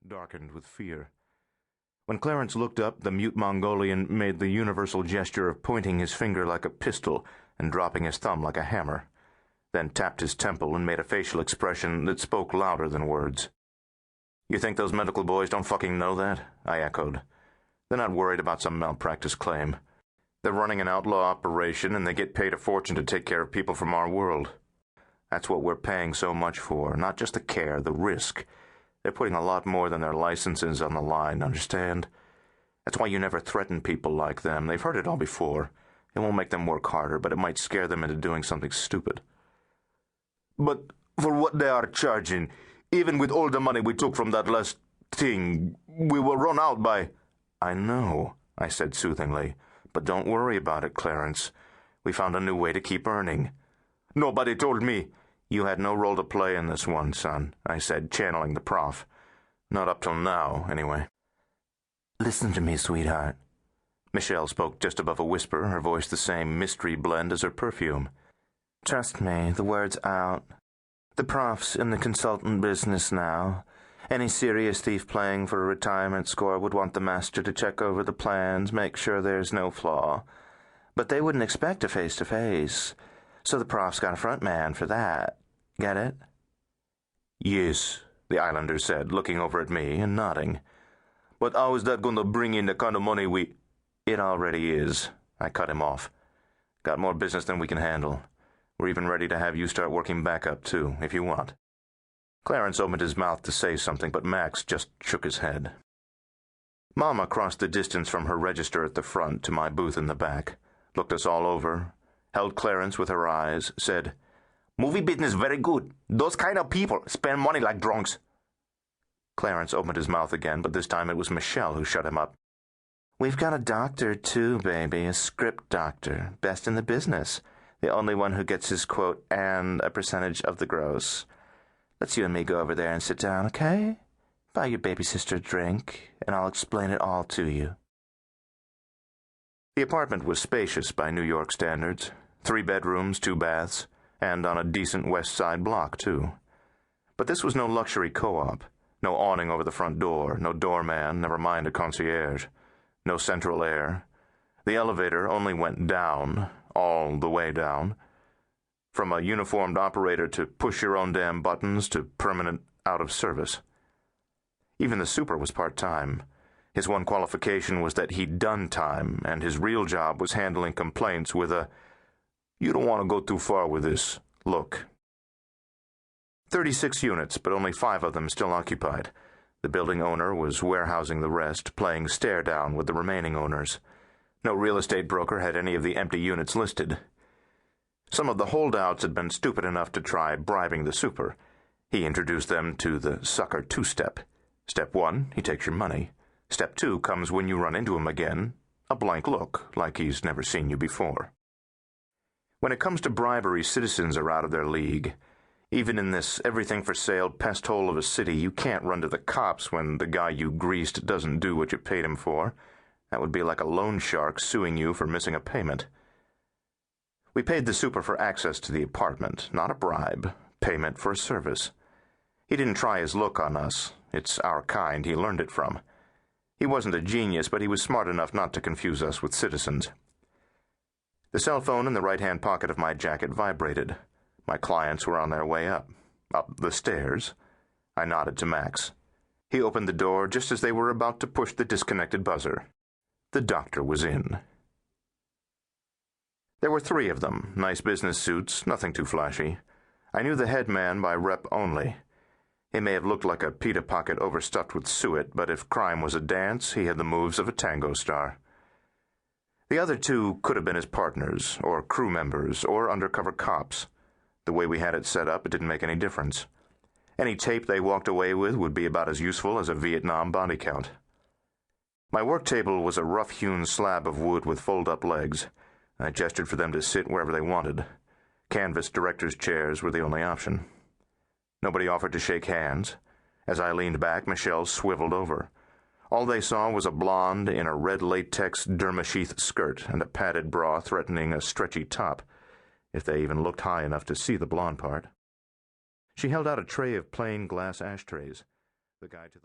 darkened with fear. When Clarence looked up, the mute Mongolian made the universal gesture of pointing his finger like a pistol and dropping his thumb like a hammer, then tapped his temple and made a facial expression that spoke louder than words. "You think those medical boys don't fucking know that?" I echoed. "They're not worried about some malpractice claim. They're running an outlaw operation, and they get paid a fortune to take care of people from our world. That's what we're paying so much for, not just the care, the risk. They're putting a lot more than their licenses on the line, understand? That's why you never threaten people like them. They've heard it all before. It won't make them work harder, but it might scare them into doing something stupid." "But for what they are charging, even with all the money we took from that last thing, we will run out by—" "I know," I said soothingly, "but don't worry about it, Clarence. We found a new way to keep earning." "Nobody told me." "You had no role to play in this one, son," I said, channeling the Prof. "Not up till now, anyway." "Listen to me, sweetheart." Michelle spoke just above a whisper, her voice the same mystery blend as her perfume. "Trust me, the word's out. The Prof's in the consultant business now. Any serious thief playing for a retirement score would want the master to check over the plans, make sure there's no flaw. But they wouldn't expect a face-to-face. So the Prof's got a front man for that. Get it?" "Yes," the Islander said, looking over at me and nodding. "But how is that going to bring in the kind of money we—" "It already is," I cut him off. "Got more business than we can handle. We're even ready to have you start working back up, too, if you want." Clarence opened his mouth to say something, but Max just shook his head. Mama crossed the distance from her register at the front to my booth in the back, looked us all over, held Clarence with her eyes, said, "Movie business very good. Those kind of people spend money like drunks." Clarence opened his mouth again, but this time it was Michelle who shut him up. "We've got a doctor, too, baby, a script doctor, best in the business. The only one who gets his quote and a percentage of the gross. Let's you and me go over there and sit down, okay? Buy your baby sister a drink, and I'll explain it all to you." The apartment was spacious by New York standards. 3 bedrooms, 2 baths, and on a decent West Side block, too. But this was no luxury co-op. No awning over the front door, no doorman, never mind a concierge. No central air. The elevator only went down, all the way down. From a uniformed operator to push-your-own-damn buttons to permanent out of service. Even the super was part-time. His one qualification was that he'd done time, and his real job was handling complaints with a "you don't want to go too far with this" look. 36 units, but only 5 of them still occupied. The building owner was warehousing the rest, playing stare-down with the remaining owners. No real estate broker had any of the empty units listed. Some of the holdouts had been stupid enough to try bribing the super. He introduced them to the sucker 2-step. Step 1, he takes your money. Step 2 comes when you run into him again. A blank look, like he's never seen you before. When it comes to bribery, citizens are out of their league. Even in this everything-for-sale pest hole of a city, you can't run to the cops when the guy you greased doesn't do what you paid him for. That would be like a loan shark suing you for missing a payment. We paid the super for access to the apartment, not a bribe, payment for a service. He didn't try his look on us. It's our kind he learned it from. He wasn't a genius, but he was smart enough not to confuse us with citizens. The cell phone in the right-hand pocket of my jacket vibrated. My clients were on their way up the stairs. I nodded to Max. He opened the door just as they were about to push the disconnected buzzer. The doctor was in. There were 3 of them, nice business suits, nothing too flashy. I knew the head man by rep only. He may have looked like a pita pocket overstuffed with suet, but if crime was a dance, he had the moves of a tango star. The other 2 could have been his partners, or crew members, or undercover cops. The way we had it set up, it didn't make any difference. Any tape they walked away with would be about as useful as a Vietnam body count. My work table was a rough-hewn slab of wood with fold-up legs. I gestured for them to sit wherever they wanted. Canvas directors' chairs were the only option. Nobody offered to shake hands. As I leaned back, Michelle swiveled over. All they saw was a blonde in a red latex derma-sheath skirt and a padded bra threatening a stretchy top, if they even looked high enough to see the blonde part. She held out a tray of plain glass ashtrays. The guy to the